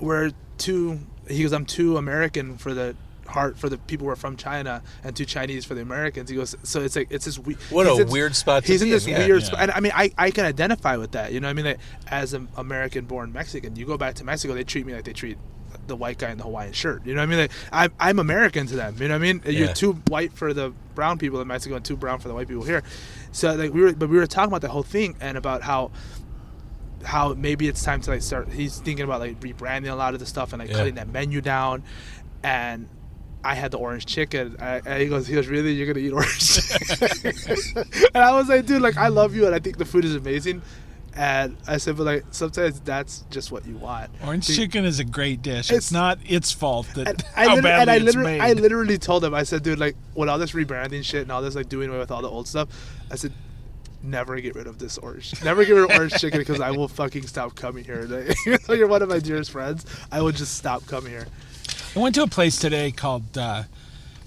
Speaker 2: I'm too American for the heart for the people who are from China and too Chinese for the Americans. He goes, so it's like it's this
Speaker 1: weird spot to
Speaker 2: he's
Speaker 1: be
Speaker 2: in this
Speaker 1: in,
Speaker 2: weird spot. And I mean I can identify with that, you know what I mean? Like, as an American born Mexican, you go back to Mexico, they treat me like they treat the white guy in the Hawaiian shirt, you know what I mean? Like, I'm American to them, you know what I mean? You're too white for the brown people in Mexico and too brown for the white people here. So like we were talking about the whole thing and about how maybe it's time to like start. He's thinking about like rebranding a lot of the stuff and like cutting that menu down. And I had the orange chicken. He goes, really? You're gonna eat orange chicken? And I was like, dude, like I love you and I think the food is amazing. And I said, but like sometimes that's just what you want.
Speaker 4: Orange chicken is a great dish. It's not its fault that how badly it's made.
Speaker 2: I literally told him, I said, dude, like with all this rebranding shit and all this like doing away with all the old stuff, I said, never get rid of this orange. Never get rid of orange chicken because I will fucking stop coming here. Even though you're one of my dearest friends, I will just stop coming here.
Speaker 4: I went to a place today called I'm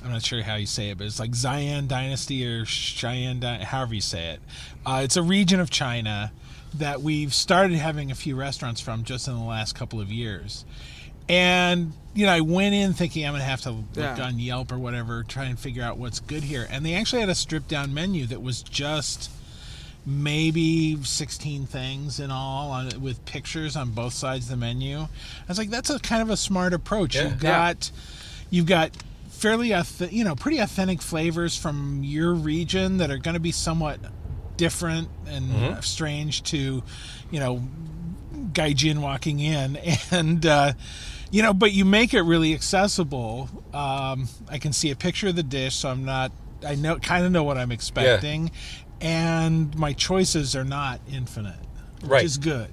Speaker 4: not sure how you say it, but it's like Xi'an Dynasty or Cheyenne, however you say it. It's a region of China that we've started having a few restaurants from just in the last couple of years. And, I went in thinking I'm going to have to look on Yelp or whatever, try and figure out what's good here. And they actually had a stripped down menu that was just maybe 16 things in all with pictures on both sides of the menu. I was like, that's a kind of a smart approach.
Speaker 1: Yeah.
Speaker 4: You've got fairly, pretty authentic flavors from your region that are going to be somewhat different and strange to, gaijin walking in, and but you make it really accessible. I can see a picture of the dish, so I kind of know what I'm expecting, and my choices are not infinite, which is good.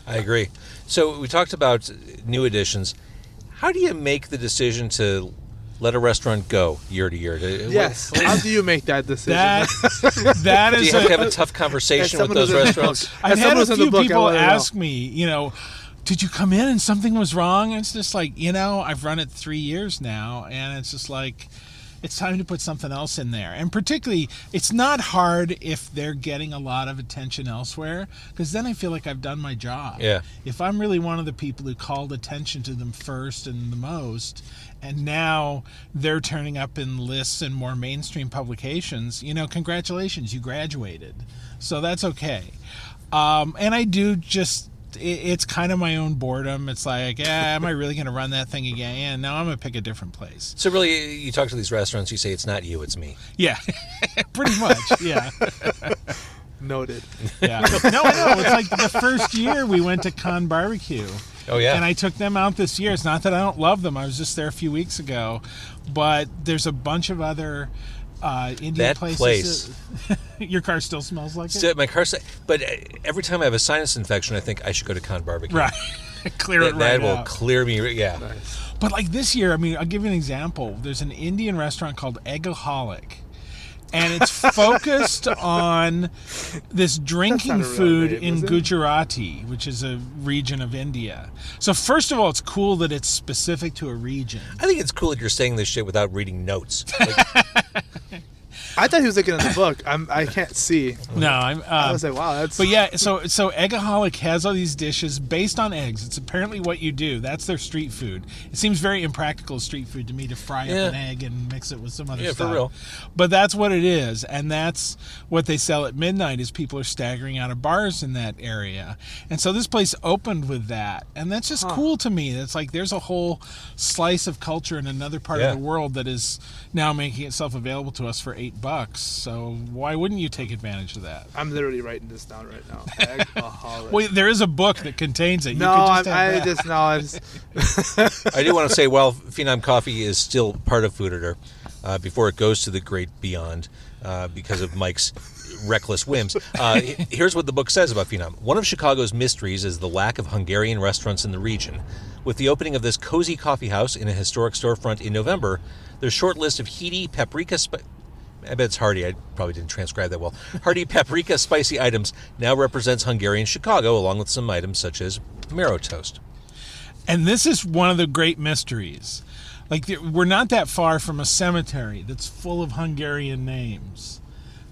Speaker 1: I agree. So we talked about new additions. How do you make the decision to let a restaurant go year to year?
Speaker 2: Yes. How do you make that decision?
Speaker 4: That is.
Speaker 1: Do you have to have a tough conversation with those restaurants?
Speaker 4: I've had a few people ask me, did you come in and something was wrong? And it's just like, I've run it 3 years now, and it's just like, it's time to put something else in there. And particularly, it's not hard if they're getting a lot of attention elsewhere, because then I feel like I've done my job.
Speaker 1: Yeah.
Speaker 4: If I'm really one of the people who called attention to them first and the most, and now they're turning up in lists and more mainstream publications, congratulations, you graduated. So that's okay. And I do just, it's kind of my own boredom. It's like, am I really going to run that thing again? Yeah, no, I'm going to pick a different place.
Speaker 1: So really, you talk to these restaurants, you say, it's not you, it's me.
Speaker 4: Yeah, pretty much, yeah.
Speaker 2: Noted.
Speaker 4: Yeah. No, I know. It's like the first year we went to Con Barbecue.
Speaker 1: Oh, yeah.
Speaker 4: And I took them out this year. It's not that I don't love them. I was just there a few weeks ago. But there's a bunch of other Indian
Speaker 1: That
Speaker 4: places. Your car still smells like it?
Speaker 1: My car, but every time I have a sinus infection, I think I should go to Con Barbecue.
Speaker 4: Right. Clear it right
Speaker 1: That will
Speaker 4: out.
Speaker 1: clear me. Yeah.
Speaker 2: Nice.
Speaker 4: But like this year, I mean, I'll give you an example. There's an Indian restaurant called Eggaholic. And it's focused on this drinking
Speaker 2: That's not a real
Speaker 4: food
Speaker 2: name,
Speaker 4: in
Speaker 2: is it?
Speaker 4: Gujarati, which is a region of India. So first of all, it's cool that it's specific to a region.
Speaker 1: I think it's cool that you're saying this shit without reading notes. Like,
Speaker 2: I thought he was looking at the book. I can't see.
Speaker 4: No, I'm.
Speaker 2: I was like, wow, that's.
Speaker 4: But yeah, so Eggaholic has all these dishes based on eggs. It's apparently what you do. That's their street food. It seems very impractical street food to me to fry up an egg and mix it with some other stuff.
Speaker 1: for real.
Speaker 4: But that's what it is, and that's what they sell at midnight. Is people are staggering out of bars in that area, and so this place opened with that, and that's just cool to me. It's like there's a whole slice of culture in another part of the world that is now making itself available to us for $8. So why wouldn't you take advantage of that?
Speaker 2: I'm literally writing this down right now. Eggaholic.
Speaker 4: Well, there is a book that contains it. You
Speaker 2: No,
Speaker 4: could just have that.
Speaker 1: I do want to say, while Finom Coffee is still part of Fooditor, before it goes to the great beyond, because of Mike's reckless whims, here's what the book says about Finom. One of Chicago's mysteries is the lack of Hungarian restaurants in the region. With the opening of this cozy coffee house in a historic storefront in November, their short list of heady paprika I bet it's hearty. I probably didn't transcribe that well. Hearty paprika spicy items now represents Hungarian Chicago, along with some items such as marrow toast.
Speaker 4: And this is one of the great mysteries. Like, we're not that far from a cemetery that's full of Hungarian names.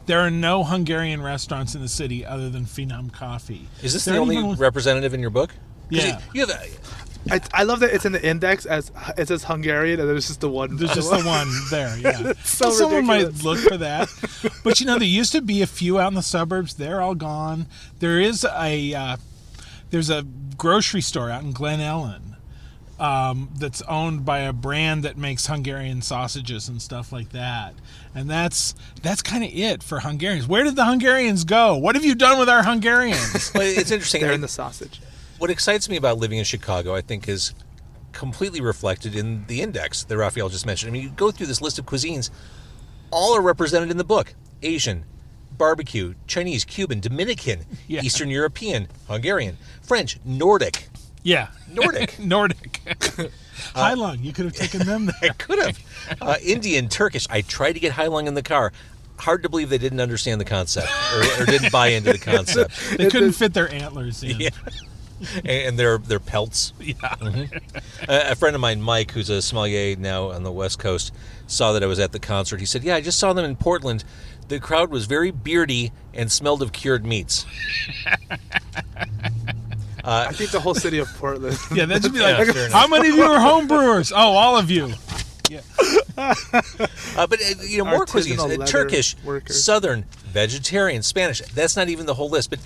Speaker 4: There are no Hungarian restaurants in the city other than Finom Coffee.
Speaker 1: Is this the only representative in your book? 'Cause
Speaker 4: Yeah.
Speaker 1: You have
Speaker 2: I love that it's in the index as it says Hungarian, and there's just the one.
Speaker 4: There's just the one there, yeah.
Speaker 2: so
Speaker 4: someone might
Speaker 2: ridiculous.
Speaker 4: look for that. But, there used to be a few out in the suburbs. They're all gone. There is there's a grocery store out in Glen Ellen that's owned by a brand that makes Hungarian sausages and stuff like that. And that's kind of it for Hungarians. Where did the Hungarians go? What have you done with our Hungarians?
Speaker 1: Well, it's interesting.
Speaker 2: They're in the sausage.
Speaker 1: What excites me about living in Chicago, I think, is completely reflected in the index that Rafael just mentioned. I mean, you go through this list of cuisines, all are represented in the book. Asian, barbecue, Chinese, Cuban, Dominican, Eastern European, Hungarian, French, Nordic.
Speaker 4: Yeah.
Speaker 1: Nordic.
Speaker 4: Nordic. Hailung, you could have taken them there.
Speaker 1: I could have. Indian, Turkish. I tried to get Hailung in the car. Hard to believe they didn't understand the concept or didn't buy into the concept.
Speaker 4: They couldn't fit their antlers in.
Speaker 1: Yeah. And their pelts.
Speaker 4: Yeah.
Speaker 1: Mm-hmm. A friend of mine, Mike, who's a sommelier now on the West Coast, saw that I was at the concert. He said, "Yeah, I just saw them in Portland. The crowd was very beardy and smelled of cured meats."
Speaker 2: I think the whole city of Portland.
Speaker 4: Yeah, that should be like,
Speaker 1: fair enough.
Speaker 4: how many of you are home brewers? Oh, all of you. Yeah.
Speaker 1: But more
Speaker 2: Artisanal
Speaker 1: cuisines:
Speaker 2: leather
Speaker 1: Turkish,
Speaker 2: workers.
Speaker 1: Southern, vegetarian, Spanish. That's not even the whole list, but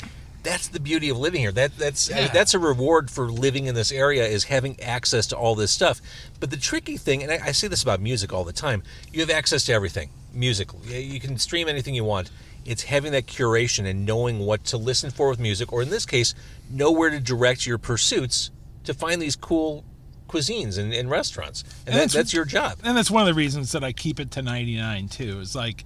Speaker 1: that's the beauty of living here. That's a reward for living in this area, is having access to all this stuff. But the tricky thing, and I say this about music all the time, you have access to everything. Music, you can stream anything you want. It's having that curation and knowing what to listen for with music, or in this case, know where to direct your pursuits to find these cool cuisines and restaurants. And that's your job.
Speaker 4: And that's one of the reasons that I keep it to 99 too. Is like,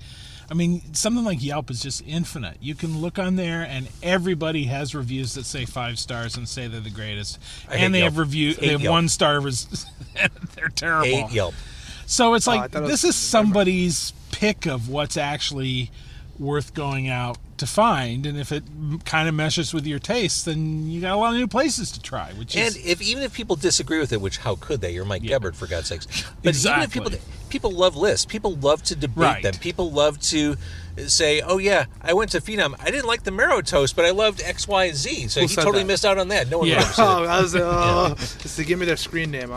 Speaker 4: I mean, something like Yelp is just infinite. You can look on there, and everybody has reviews that say 5 stars and say they're the greatest. And they have reviews. They have
Speaker 1: Yelp.
Speaker 4: 1-star. They're terrible.
Speaker 1: Hate Yelp.
Speaker 4: So it's
Speaker 2: I
Speaker 4: like
Speaker 2: thought it
Speaker 4: this
Speaker 2: was
Speaker 4: is somebody's pick of what's actually worth going out to find, and if it kind of meshes with your taste, then you got a lot of new places to try.
Speaker 1: And even if people disagree with it, which how could they? You're Mike Gebert, for God's sakes. But
Speaker 4: Exactly.
Speaker 1: even if people love lists, people love to debate
Speaker 4: Right.
Speaker 1: them. People love to say, "Oh yeah, I went to Finom. I didn't like the marrow toast, but I loved X, Y, and Z." So
Speaker 2: Who
Speaker 1: he
Speaker 2: said
Speaker 1: totally
Speaker 2: that?
Speaker 1: missed out on that. No one
Speaker 4: Yeah.
Speaker 1: ever said
Speaker 2: Oh,
Speaker 1: it.
Speaker 2: I was just to give me their screen name.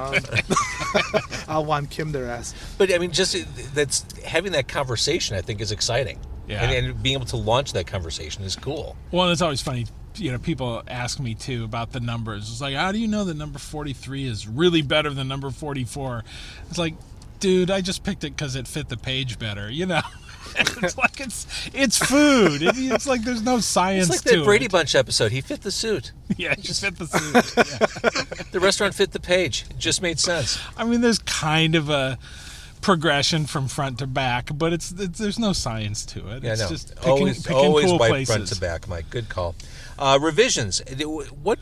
Speaker 2: I'll want Kim their ass.
Speaker 1: But I mean, just that's having that conversation, I think, is exciting.
Speaker 4: Yeah.
Speaker 1: And being able to launch that conversation is cool.
Speaker 4: Well, and it's always funny. People ask me too about the numbers. It's like, how do you know that number 43 is really better than number 44? It's like, dude, I just picked it because it fit the page better. It's like it's food. It's like there's no science
Speaker 1: It's like
Speaker 4: to
Speaker 1: that Brady
Speaker 4: it.
Speaker 1: Bunch episode. He fit the suit.
Speaker 4: Yeah, it just fit the suit. Yeah.
Speaker 1: The restaurant fit the page. It just made sense.
Speaker 4: I mean, there's kind of a progression from front to back, but it's there's no science to it.
Speaker 1: Yeah,
Speaker 4: It's
Speaker 1: no.
Speaker 4: just picking
Speaker 1: Always
Speaker 4: cool
Speaker 1: wipe
Speaker 4: places.
Speaker 1: front to back, Mike. Good call. Revisions. What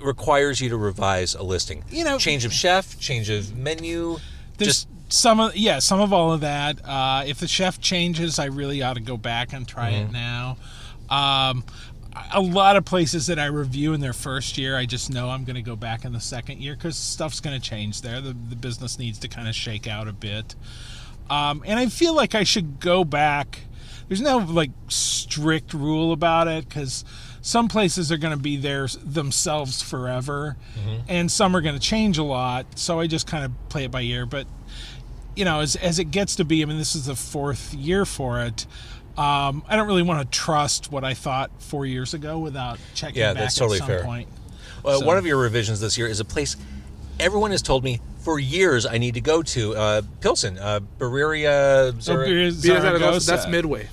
Speaker 1: requires you to revise a listing? Change of chef, change of menu.
Speaker 4: There's some of all of that. If the chef changes, I really ought to go back and try it now. A lot of places that I review in their first year, I just know I'm going to go back in the second year because stuff's going to change there. The business needs to kind of shake out a bit. And I feel like I should go back. There's no like strict rule about it because some places are going to be there themselves forever, and some are going to change a lot. So I just kind of play it by ear. But as it gets to be, I mean, this is the fourth year for it. I don't really want to trust what I thought 4 years ago without checking back
Speaker 1: that's totally
Speaker 4: at some
Speaker 1: fair.
Speaker 4: point.
Speaker 1: Well, one of your revisions this year is a place everyone has told me for years I need to go to. Pilsen, Bavaria.
Speaker 4: Zaragoza.
Speaker 2: That's Midway.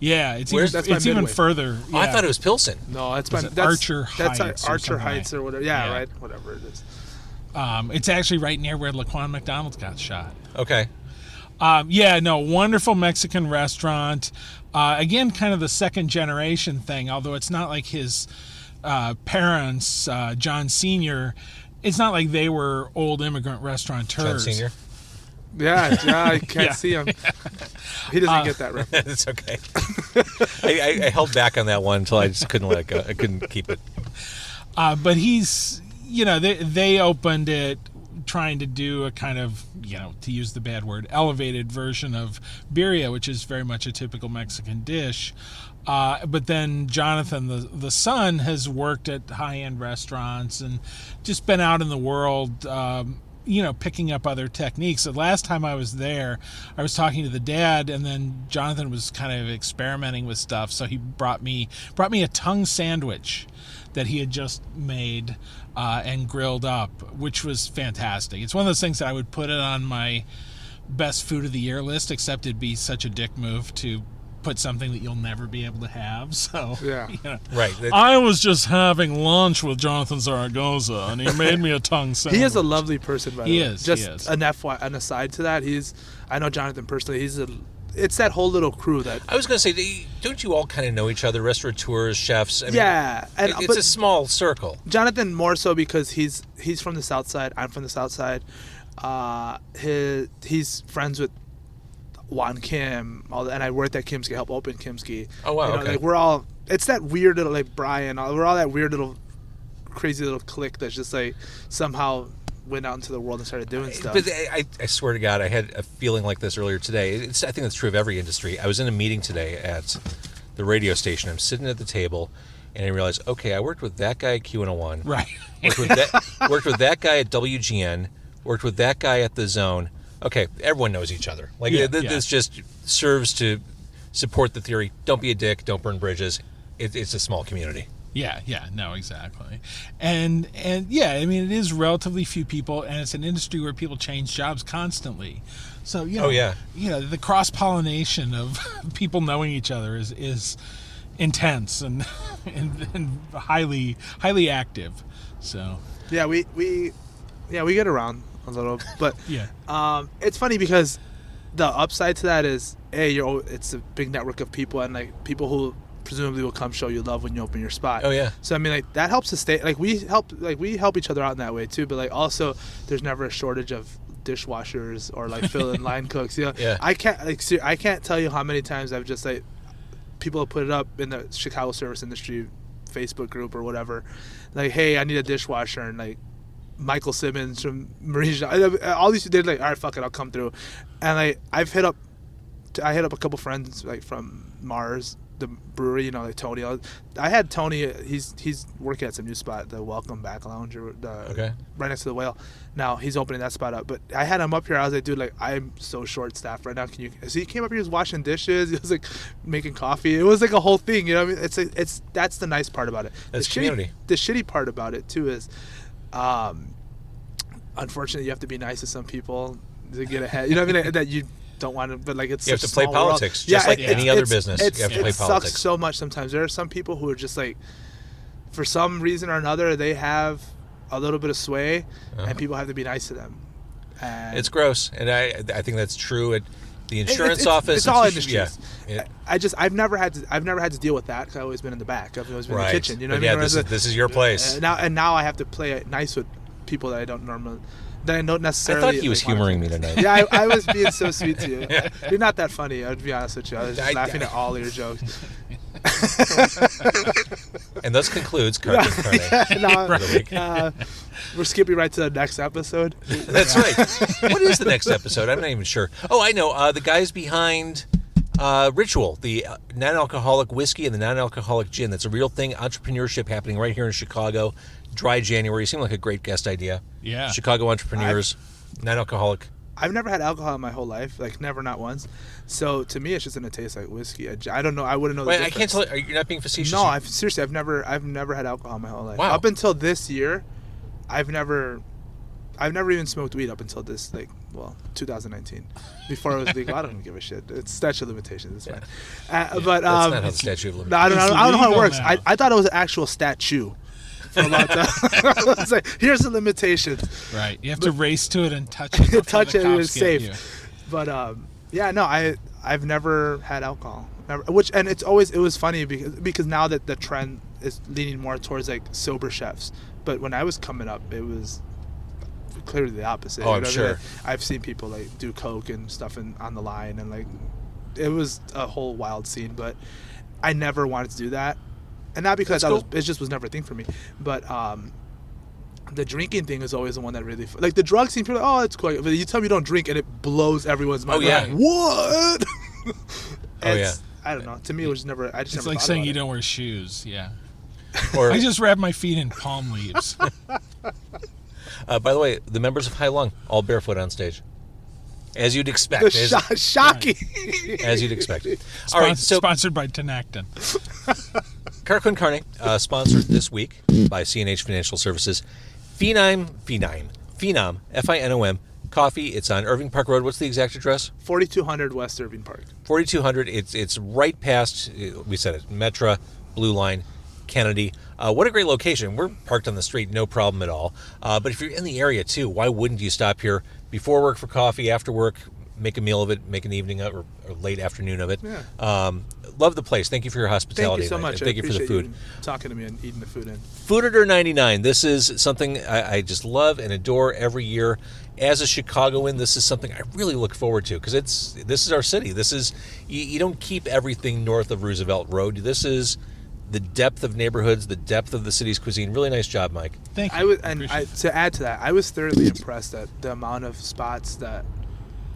Speaker 4: Yeah, it's
Speaker 2: That's by
Speaker 4: even
Speaker 2: Midway.
Speaker 4: further.
Speaker 1: Oh, I thought it was Pilsen.
Speaker 2: No, that's
Speaker 4: Archer
Speaker 2: That's
Speaker 4: Heights or
Speaker 2: Archer
Speaker 4: something
Speaker 2: Heights
Speaker 4: like-
Speaker 2: or whatever. Yeah,
Speaker 4: Yeah.
Speaker 2: right. Whatever it is.
Speaker 4: It's actually right near where Laquan McDonald's got shot.
Speaker 1: Okay.
Speaker 4: Wonderful Mexican restaurant. Again, kind of the second generation thing, although it's not like his parents, John Sr., it's not like they were old immigrant restaurateurs.
Speaker 1: John Senior.
Speaker 2: Yeah, I can't
Speaker 4: Yeah.
Speaker 2: see him. He doesn't get that reference.
Speaker 1: It's okay. I held back on that one until I just couldn't let it go. I couldn't keep it.
Speaker 4: But he's, they opened it trying to do a kind of, to use the bad word, elevated version of birria, which is very much a typical Mexican dish. But then Jonathan, the son, has worked at high-end restaurants and just been out in the world, picking up other techniques. The last time I was there, I was talking to the dad, and then Jonathan was kind of experimenting with stuff. So he brought me a tongue sandwich that he had just made and grilled up, which was fantastic. It's one of those things that I would put it on my best food of the year list, except it'd be such a dick move to put something that you'll never be able to have. So
Speaker 2: Yeah.
Speaker 1: Right.
Speaker 4: I was just having lunch with Jonathan Zaragoza, and he made me a tongue sandwich.
Speaker 2: He is a lovely person, by the
Speaker 4: He
Speaker 2: way.
Speaker 4: is,
Speaker 2: Just
Speaker 4: he is.
Speaker 2: an aside to that, I know Jonathan personally. It's that whole little crew that.
Speaker 1: I was going to say, don't you all kind of know each other? Restaurateurs, chefs. I mean,
Speaker 2: Yeah, and
Speaker 1: it's
Speaker 2: but
Speaker 1: a small circle.
Speaker 2: Jonathan more so because he's from the South Side. I'm from the South Side. He's friends with Juan Kim, and I worked at Kimski, helped open Kimski.
Speaker 1: Oh, wow, okay.
Speaker 2: Like we're all. It's that weird little like Brian. We're all that weird little, crazy little clique that's just like somehow went out into the world and started doing stuff.
Speaker 1: But I swear to God, I had a feeling like this earlier today. I think that's true of every industry. I was in a meeting today at the radio station. I'm sitting at the table, and I realized, okay, I worked with that guy at Q101.
Speaker 4: Right.
Speaker 1: Worked with that guy at WGN. Worked with that guy at The Zone. Okay, everyone knows each other. Like this just serves to support the theory. Don't be a dick. Don't burn bridges. It's a small community.
Speaker 4: Yeah, no, exactly. And yeah, I mean, it is relatively few people, and it's an industry where people change jobs constantly. So, the cross-pollination of people knowing each other is intense and highly active. So,
Speaker 2: yeah, we get around a little, but
Speaker 4: yeah.
Speaker 2: It's funny because the upside to that is it's a big network of people and like people who presumably will come show you love when you open your spot.
Speaker 1: Oh yeah.
Speaker 2: So I mean, like that helps us stay. Like we help each other out in that way too. But like also, there's never a shortage of dishwashers or like fill-in line cooks.
Speaker 1: Yeah.
Speaker 2: I can't tell you how many times I've just like people have put it up in the Chicago service industry Facebook group or whatever. Like, hey, I need a dishwasher, and like Michael Simmons from Marisha, all these, they're like, all right, fuck it, I'll come through. And like I hit up a couple friends like from Mars, the brewery, like Tony. I had Tony. He's working at some new spot, the Welcome Back Lounge, right next to the Whale. Now he's opening that spot up. But I had him up here. I was like, dude, like I'm so short staffed right now. Can you? So he came up here, he was washing dishes. He was like making coffee. It was like a whole thing. You know what I mean? It's that's the nice part about it.
Speaker 1: That's community.
Speaker 2: The shitty part about it too is, unfortunately, you have to be nice to some people to get ahead. You know what I mean? That you don't want to, but like it's
Speaker 1: you have
Speaker 2: such
Speaker 1: to play
Speaker 2: a small
Speaker 1: politics,
Speaker 2: world.
Speaker 1: just like any other business. You have to play
Speaker 2: it
Speaker 1: politics.
Speaker 2: sucks so much sometimes. There are some people who are just like, for some reason or another, they have a little bit of sway, and people have to be nice to them. And
Speaker 1: It's gross, and I think that's true. The insurance office.
Speaker 2: It's all industries.
Speaker 1: Yeah.
Speaker 2: I've never had to deal with that because I've always been in the back. I've always been in the kitchen. You know what I mean?
Speaker 1: Yeah, this is your place.
Speaker 2: Now I have to play it nice with people that I don't necessarily.
Speaker 1: I thought he was humoring me tonight.
Speaker 2: Yeah, I was being so sweet to you. You're not that funny. I'd be honest with you. I was just laughing at all of your jokes.
Speaker 1: And thus concludes Carton Carne.
Speaker 2: We're skipping right to the next episode.
Speaker 1: That's right. What is the next episode? I'm not even sure. Oh, I know. The guys behind Ritual, the non-alcoholic whiskey and the non-alcoholic gin. That's a real thing. Entrepreneurship happening right here in Chicago. Dry January. Seemed like a great guest idea.
Speaker 4: Yeah.
Speaker 1: Chicago entrepreneurs, non-alcoholic.
Speaker 2: I've never had alcohol in my whole life, like never, not once. So to me, it's just gonna taste like whiskey. I don't know. I wouldn't know.
Speaker 1: Wait,
Speaker 2: the
Speaker 1: I can't tell. You're not being facetious.
Speaker 2: No, seriously, I've never had alcohol in my whole life.
Speaker 1: Wow.
Speaker 2: Up until this year, I've never even smoked weed up until this 2019. Before it was legal, I don't give a shit. It's statute of limitations. It's fine. But
Speaker 1: that's not how the statute of limitations.
Speaker 2: No, I don't know how it works.
Speaker 4: Now.
Speaker 2: I thought it was an actual statue. For a long time. It's like, here's the limitations.
Speaker 4: Right. You have to race to it and touch it.
Speaker 2: Touch it,
Speaker 4: and
Speaker 2: it's safe. But I've never had alcohol. Never, and it was funny because now that the trend is leaning more towards like sober chefs. But when I was coming up, it was clearly the opposite.
Speaker 1: Oh, I'm sure.
Speaker 2: I've seen people like do coke and stuff on the line, and like it was a whole wild scene. But I never wanted to do that. And not because it just was never a thing for me, but the drinking thing is always the one that really like the drug scene. People are like, oh, it's cool, but you tell me you don't drink and it blows everyone's mind.
Speaker 1: Oh yeah,
Speaker 2: like, what?
Speaker 1: Yeah.
Speaker 2: I don't know. To me, it was never.
Speaker 4: It's
Speaker 2: never
Speaker 4: like
Speaker 2: thought
Speaker 4: saying
Speaker 2: about
Speaker 4: you
Speaker 2: it.
Speaker 4: don't wear shoes. Yeah.
Speaker 1: Or
Speaker 4: I just wrap my feet in palm leaves.
Speaker 1: by the way, the members of High Lung all barefoot on stage, as you'd expect.
Speaker 2: Shocking.
Speaker 1: As you'd expect. All right, so
Speaker 4: sponsored by Tenactin.
Speaker 1: Carton Carne, sponsored this week by C&H Financial Services. Finom, Finom, Coffee. It's on Irving Park Road. What's the exact address?
Speaker 2: 4200 West Irving Park.
Speaker 1: 4200. It's right past, we said it, Metra, Blue Line, Kennedy. What a great location. We're parked on the street, no problem at all. But if you're in the area too, why wouldn't you stop here before work for coffee, after work, make a meal of it, make an evening of, or late afternoon of it.
Speaker 2: Yeah.
Speaker 1: Love the place. Thank you for your hospitality.
Speaker 2: Thank you so much.
Speaker 1: Thank you for the food.
Speaker 2: You talking to me and eating the food in.
Speaker 1: Fooditor 99. This is something I just love and adore every year. As a Chicagoan, this is something I really look forward to because this is our city. This is you don't keep everything north of Roosevelt Road. This is the depth of neighborhoods, the depth of the city's cuisine. Really nice job, Mike.
Speaker 4: Thank you.
Speaker 2: To add to that, I was thoroughly impressed at the amount of spots that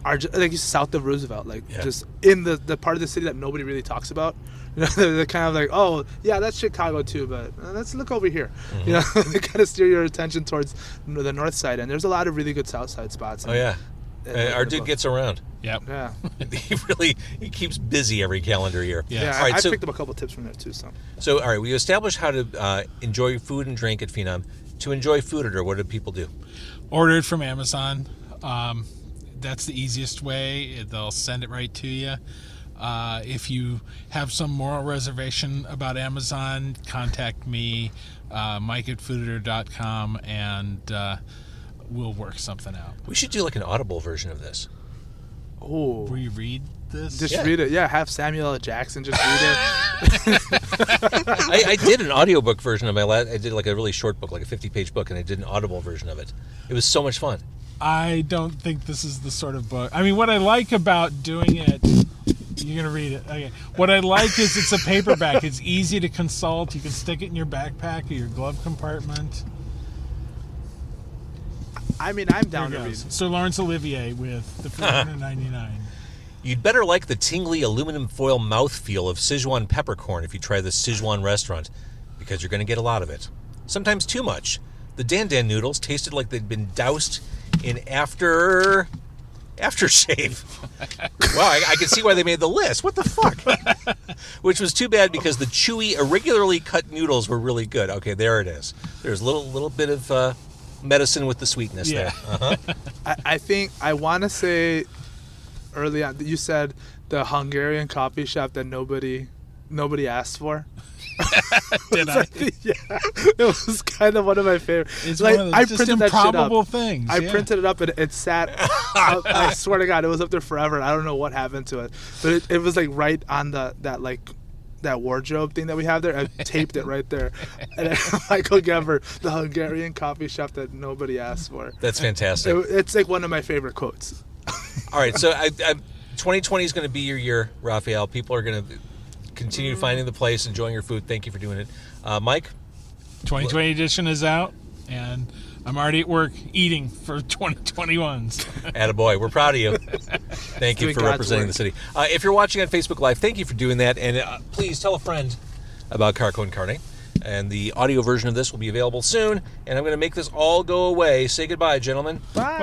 Speaker 2: are just, like south of Roosevelt, just in the part of the city that nobody really talks about. You know, they're kind of like, oh yeah, that's Chicago too, but let's look over here. Mm-hmm. You know, they kind of steer your attention towards the north side, and there's a lot of really good south side spots.
Speaker 1: Oh yeah, our dude gets around.
Speaker 4: Yep.
Speaker 2: Yeah.
Speaker 1: he keeps busy every calendar year.
Speaker 2: Yeah.
Speaker 1: All right,
Speaker 2: I picked up a couple tips from there too.
Speaker 1: So all right, we established how to enjoy food and drink at Finom. To enjoy Fooditor, what do people do?
Speaker 4: Order it from Amazon. That's the easiest way. They'll send it right to you. If you have some moral reservation about Amazon, contact me, Mike at Fooditor.com, and we'll work something out.
Speaker 1: We should do like an Audible version of this.
Speaker 2: Oh.
Speaker 4: Will you read this?
Speaker 2: Just read it. Yeah, have Samuel L. Jackson just read it.
Speaker 1: I did an audiobook version of my last. I did like a really short book, like a 50-page book, and I did an Audible version of it. It was so much fun.
Speaker 4: I don't think this is the sort of book. I mean, what I like about doing it, you're going to read it. Okay. What I like is it's a paperback. It's easy to consult. You can stick it in your backpack or your glove compartment.
Speaker 2: I mean, I'm down to read.
Speaker 4: Sir Lawrence Olivier with the $499.
Speaker 1: You'd better like the tingly aluminum foil mouthfeel of Sichuan peppercorn if you try the Sichuan restaurant, because you're going to get a lot of it. Sometimes too much. The Dan Dan noodles tasted like they'd been doused in aftershave. Wow, I can see why they made the list. What the fuck? Which was too bad because the chewy, irregularly cut noodles were really good. Okay, there it is. There's a little bit of medicine with the sweetness there. Uh-huh.
Speaker 2: I think I want to say early on, you said the Hungarian coffee shop that nobody asked for.
Speaker 4: Did I?
Speaker 2: Yeah, it was kind of one of my favorite.
Speaker 4: It's
Speaker 2: like
Speaker 4: one of
Speaker 2: I
Speaker 4: those just
Speaker 2: printed that shit up.
Speaker 4: improbable things.
Speaker 2: I
Speaker 4: yeah.
Speaker 2: printed it up and it sat. I swear to God, it was up there forever. I don't know what happened to it, but it was like right on that wardrobe thing that we have there. I taped it right there. And Michael Gebert, the Hungarian coffee shop that nobody asked for.
Speaker 1: That's fantastic.
Speaker 2: It's like one of my favorite quotes.
Speaker 1: All right, so 2020 is going to be your year, Rafael. People are going to continue finding the place, enjoying your food. Thank you for doing it. Mike?
Speaker 4: 2020 edition is out, and I'm already at work eating for 2021s.
Speaker 1: Attaboy. We're proud of you. Thank you
Speaker 2: Doing
Speaker 1: for
Speaker 2: God's
Speaker 1: representing
Speaker 2: work.
Speaker 1: the city. If you're watching on Facebook Live, thank you for doing that. And please tell a friend about Car Con Carne. And the audio version of this will be available soon. And I'm going to make this all go away. Say goodbye, gentlemen.
Speaker 2: Bye.